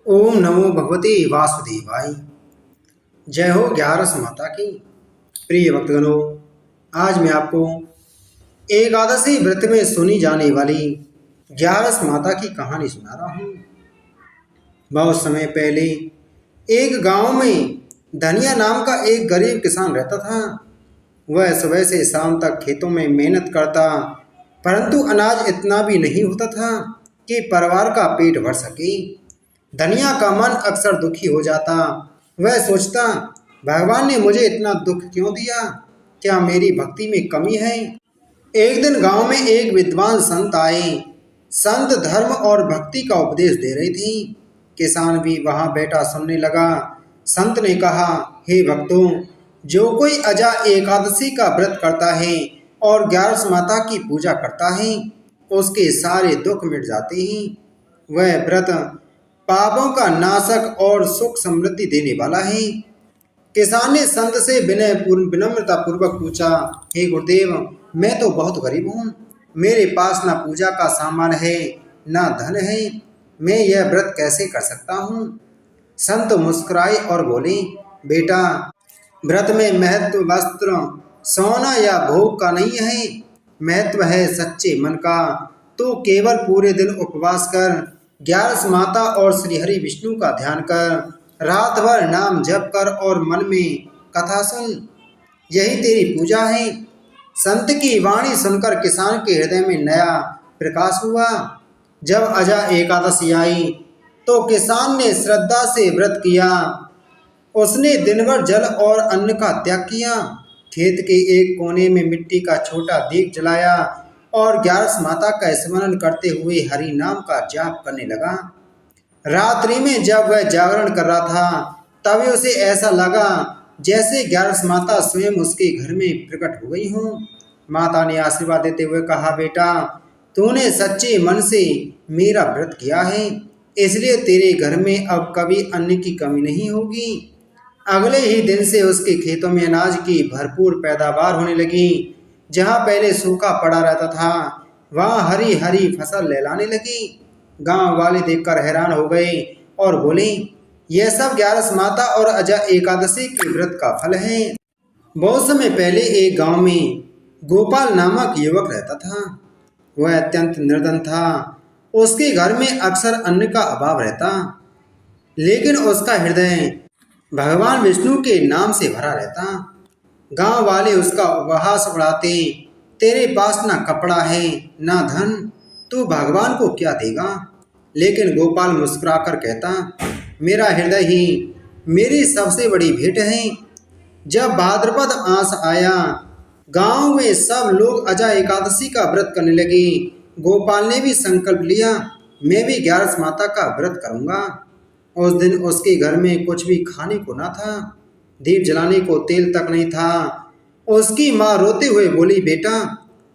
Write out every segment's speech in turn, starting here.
ओम नमो भगवते वासुदेवाय। जय हो ग्यारस माता की। प्रिय भक्तगणों, आज मैं आपको एकादशी व्रत में सुनी जाने वाली ग्यारस माता की कहानी सुना रहा हूँ। बहुत समय पहले एक गांव में धनिया नाम का एक गरीब किसान रहता था। वह सुबह से शाम तक खेतों में मेहनत करता, परंतु अनाज इतना भी नहीं होता था कि परिवार का पेट भर सके। धनिया का मन अक्सर दुखी हो जाता। वह सोचता, भगवान ने मुझे इतना दुख क्यों दिया? क्या मेरी भक्ति में कमी है? एक दिन गांव में एक विद्वान संत आए। संत धर्म और भक्ति का उपदेश दे रही थी। किसान भी वहां बैठा सुनने लगा। संत ने कहा, हे भक्तों, जो कोई अजा एकादशी का व्रत करता है और ग्यारस माता की पूजा करता है, उसके सारे दुख मिट जाते हैं। वह व्रत पापों का नाशक और सुख समृद्धि देने वाला है। किसान ने संत से विनम्रता पूर्वक पूछा, हे गुरुदेव, मैं तो बहुत गरीब हूँ। मेरे पास ना पूजा का सामान है, ना धन है। मैं यह व्रत कैसे कर सकता हूँ? संत मुस्कुराए और बोले, बेटा, व्रत में महत्व वस्त्र, सोना या भोग का नहीं है। महत्व है सच्चे मन का। तो केवल पूरे दिन उपवास कर, ग्यारस माता और श्री हरि विष्णु का ध्यान कर, रात भर नाम जप कर और मन में कथा सुन। यही तेरी पूजा है। संत की वाणी सुनकर किसान के हृदय में नया प्रकाश हुआ। जब अजा एकादशी आई तो किसान ने श्रद्धा से व्रत किया। उसने दिन भर जल और अन्न का त्याग किया। खेत के एक कोने में मिट्टी का छोटा दीप जलाया और ग्यारस माता का स्मरण करते हुए हरि नाम का जाप करने लगा। रात्रि में जब वह जागरण कर रहा था, तभी उसे ऐसा लगा जैसे ग्यारस माता स्वयं उसके घर में प्रकट हो गई हूँ। माता ने आशीर्वाद देते हुए कहा, बेटा, तूने सच्चे मन से मेरा व्रत किया है, इसलिए तेरे घर में अब कभी अन्न की कमी नहीं होगी। अगले ही दिन से उसके खेतों में अनाज की भरपूर पैदावार होने लगी। जहाँ पहले सूखा पड़ा रहता था, वहाँ हरी हरी फसल लहलाने लगी। गांव वाले देखकर हैरान हो गए और बोले, यह सब ग्यारस माता और अजा एकादशी के व्रत का फल है। बहुत समय पहले एक गांव में गोपाल नामक युवक रहता था। वह अत्यंत निर्धन था। उसके घर में अक्सर अन्न का अभाव रहता, लेकिन उसका हृदय भगवान विष्णु के नाम से भरा रहता। गांव वाले उसका उपहास उड़ाते, तेरे पास ना कपड़ा है, ना धन, तू भगवान को क्या देगा? लेकिन गोपाल मुस्कुराकर कहता, मेरा हृदय ही मेरी सबसे बड़ी भेंट है। जब भाद्रपद मास आया, गांव में सब लोग अजा एकादशी का व्रत करने लगे। गोपाल ने भी संकल्प लिया, मैं भी ग्यारस माता का व्रत करूंगा। उस दिन उसके घर में कुछ भी खाने को ना था। दीप जलाने को तेल तक नहीं था। उसकी माँ रोते हुए बोली, बेटा,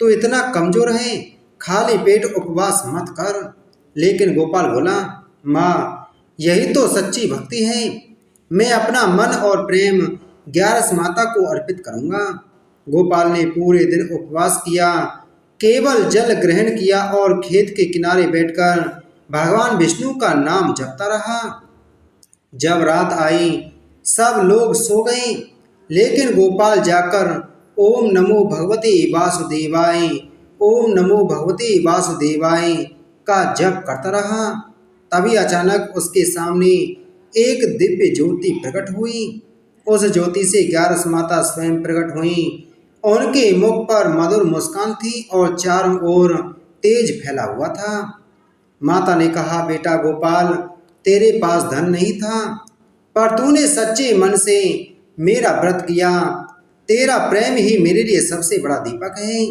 तू इतना कमजोर है, खाली पेट उपवास मत कर। लेकिन गोपाल बोला, माँ, यही तो सच्ची भक्ति है। मैं अपना मन और प्रेम ग्यारस माता को अर्पित करूंगा। गोपाल ने पूरे दिन उपवास किया, केवल जल ग्रहण किया और खेत के किनारे बैठकर भगवान विष्णु का नाम जपता रहा। जब रात आई, सब लोग सो गए, लेकिन गोपाल जाकर ओम नमो भगवते वासुदेवाय, ओम नमो भगवते वासुदेवाय का जप करता रहा। तभी अचानक उसके सामने एक दिव्य ज्योति प्रकट हुई। उस ज्योति से ग्यारस माता स्वयं प्रकट हुई। उनके मुख पर मधुर मुस्कान थी और चारों ओर तेज फैला हुआ था। माता ने कहा, बेटा गोपाल, तेरे पास धन नहीं था, पर तूने सच्चे मन से मेरा व्रत किया। तेरा प्रेम ही मेरे लिए सबसे बड़ा दीपक है।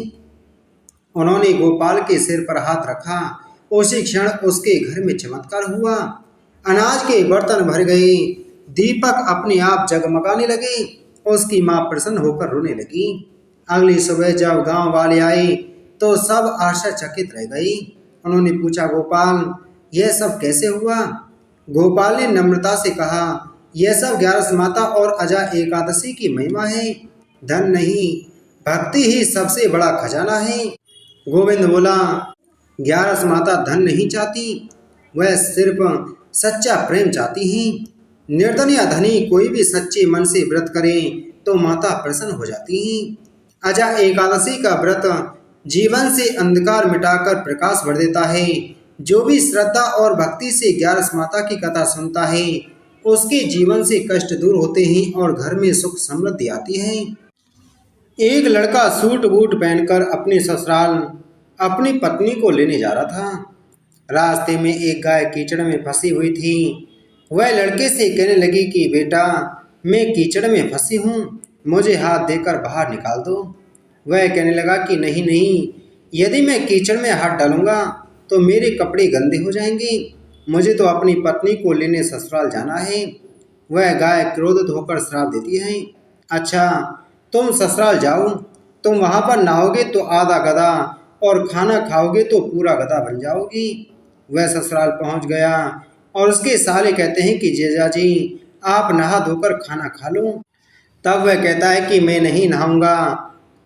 उन्होंने गोपाल के सिर पर हाथ रखा। उसी क्षण उसके घर में चमत्कार हुआ। अनाज के बर्तन भर गए, दीपक अपने आप जगमगाने लगे। उसकी माँ प्रसन्न होकर रोने लगी। अगली सुबह जब गांव वाले आए तो सब आश्चर्यचकित रह गई। उन्होंने पूछा, गोपाल, यह सब कैसे हुआ? गोपाल ने नम्रता से कहा, यह सब ग्यारस माता और अजा एकादशी की महिमा है। धन नहीं, भक्ति ही सबसे बड़ा खजाना है। गोविंद बोला, ग्यारस माता धन नहीं चाहती, वह सिर्फ सच्चा प्रेम चाहती हैं। निर्धन या धनी कोई भी सच्चे मन से व्रत करे तो माता प्रसन्न हो जाती हैं। अजा एकादशी का व्रत जीवन से अंधकार मिटाकर प्रकाश भर देता है। जो भी श्रद्धा और भक्ति से ग्यारस माता की कथा सुनता है उसके जीवन से कष्ट दूर होते हैं और घर में सुख समृद्धि आती है। एक लड़का सूट बूट पहनकर अपने ससुराल अपनी पत्नी को लेने जा रहा था। रास्ते में एक गाय कीचड़ में फंसी हुई थी। वह लड़के से कहने लगी कि बेटा, मैं कीचड़ में फंसी हूँ, मुझे हाथ देकर बाहर निकाल दो। वह कहने लगा कि नहीं नहीं, यदि मैं कीचड़ में हाथ डालूंगा तो मेरे कपड़े गंदे हो जाएंगे, मुझे तो अपनी पत्नी को लेने ससुराल जाना है। वह गाय क्रोधित होकर श्राप देती है, अच्छा तुम ससुराल जाओ, तुम वहाँ पर नहाओगे तो आधा गधा और खाना खाओगे तो पूरा गधा बन जाओगी। वह ससुराल पहुँच गया और उसके साले कहते हैं कि जीजा जी आप नहा धोकर खाना खा लो। तब वह कहता है कि मैं नहीं नहाऊंगा।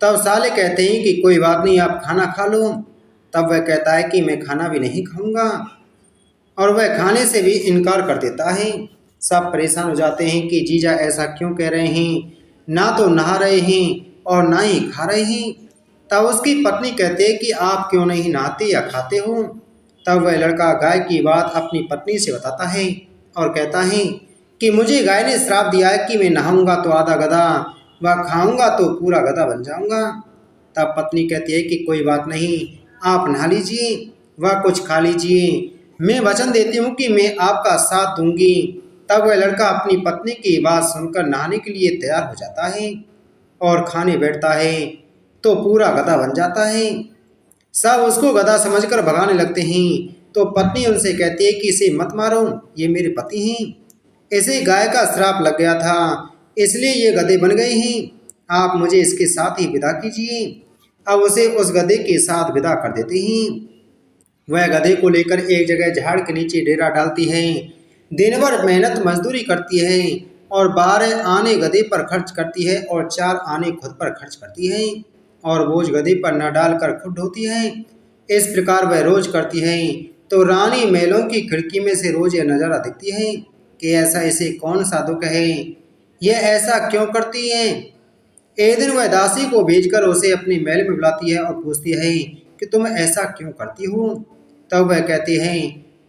तब साले कहते हैं कि कोई बात नहीं, आप खाना खा लो। तब वह कहता है कि मैं खाना भी नहीं खाऊंगा और वह खाने से भी इनकार कर देता है। सब परेशान हो जाते हैं कि जीजा ऐसा क्यों कह रहे हैं, ना तो नहा रहे हैं और ना ही खा रहे हैं। तब उसकी पत्नी कहती है कि आप क्यों नहीं नहाते या खाते हो। तब वह लड़का गाय की बात अपनी पत्नी से बताता है और कहता है कि मुझे गाय ने श्राप दिया है कि मैं नहाऊंगा तो आधा गधा व खाऊंगा तो पूरा गधा बन जाऊंगा। तब पत्नी कहती है कि कोई बात नहीं, आप नहा लीजिए व कुछ खा लीजिए, मैं वचन देती हूँ कि मैं आपका साथ दूंगी। तब वह लड़का अपनी पत्नी की बात सुनकर नहाने के लिए तैयार हो जाता है और खाने बैठता है तो पूरा गधा बन जाता है। सब उसको गधा समझकर भगाने लगते हैं तो पत्नी उनसे कहती है कि इसे मत मारो, ये मेरे पति हैं, इसे गाय का श्राप लग गया था इसलिए ये गधे बन गए हैं, आप मुझे इसके साथ ही विदा कीजिए। अब उसे उस गधे के साथ विदा कर देते हैं। वह गधे को लेकर एक जगह झाड़ के नीचे डेरा डालती है। दिन भर मेहनत मजदूरी करती है और 12 आने गधे पर खर्च करती है और 4 आने खुद पर खर्च करती है और बोझ गधे पर न डालकर खुद ढोती है। इस प्रकार वह रोज करती है तो रानी महलों की खिड़की में से रोज यह नज़ारा दिखती है कि ऐसा इसे कौन सा दुख है, यह ऐसा क्यों करती है। एक दिन वह दासी को भेजकर उसे अपने महल में बुलाती है और पूछती है कि तुम ऐसा क्यों करती हो। तब वह कहती है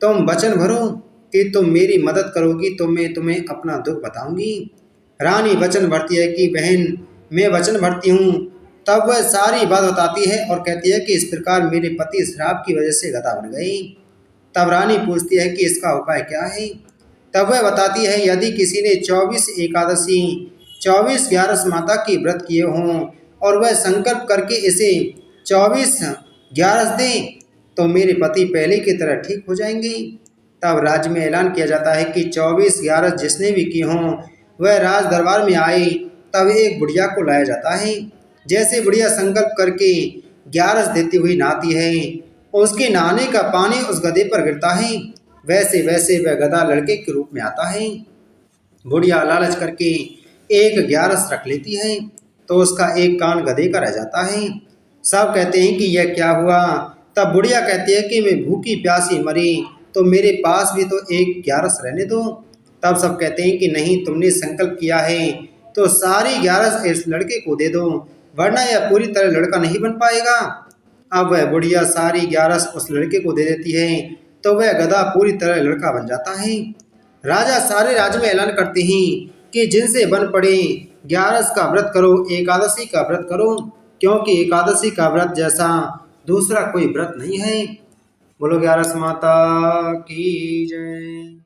तुम वचन भरो कि तुम मेरी मदद करोगी तो मैं तुम्हें अपना दुख बताऊंगी। रानी वचन भरती है कि बहन मैं वचन भरती हूँ। तब वह सारी बात बताती है और कहती है कि इस प्रकार मेरे पति श्राप की वजह से गधा बन गई। तब रानी पूछती है कि इसका उपाय क्या है। तब वह बताती है यदि किसी ने 24 एकादशी 24 ग्यारस माता की व्रत किए हों और वह संकल्प करके इसे 24 ग्यारस दें तो मेरे पति पहले की तरह ठीक हो जाएंगे। तब राज्य में ऐलान किया जाता है कि 24 ग्यारस जिसने भी की हों वह राज दरबार में आए। तब एक बुढ़िया को लाया जाता है। जैसे बुढ़िया संकल्प करके ग्यारस देती हुई नहाती है, उसके नहाने का पानी उस गधे पर गिरता है, वैसे वैसे वह गधा लड़के के रूप में आता है। बुढ़िया लालच करके एक ग्यारस रख लेती है तो उसका एक कान गधे का रह जाता है। सब कहते हैं कि यह क्या हुआ। तब बुढ़िया कहती है कि मैं भूखी प्यासी मरी तो मेरे पास भी तो एक ग्यारस रहने दो। तब सब कहते हैं कि नहीं, तुमने संकल्प किया है तो सारी ग्यारस इस लड़के को दे दो, वरना यह पूरी तरह लड़का नहीं बन पाएगा। अब वह बुढ़िया सारी ग्यारस उस लड़के को दे देती है तो वह गधा पूरी तरह लड़का बन जाता है। राजा सारे राज्य में ऐलान करते हैं कि जिनसे बन पड़े ग्यारस का व्रत करो, एकादशी का व्रत करो, क्योंकि एकादशी का व्रत जैसा दूसरा कोई व्रत नहीं है। बोलो ग्यारस माता की जय।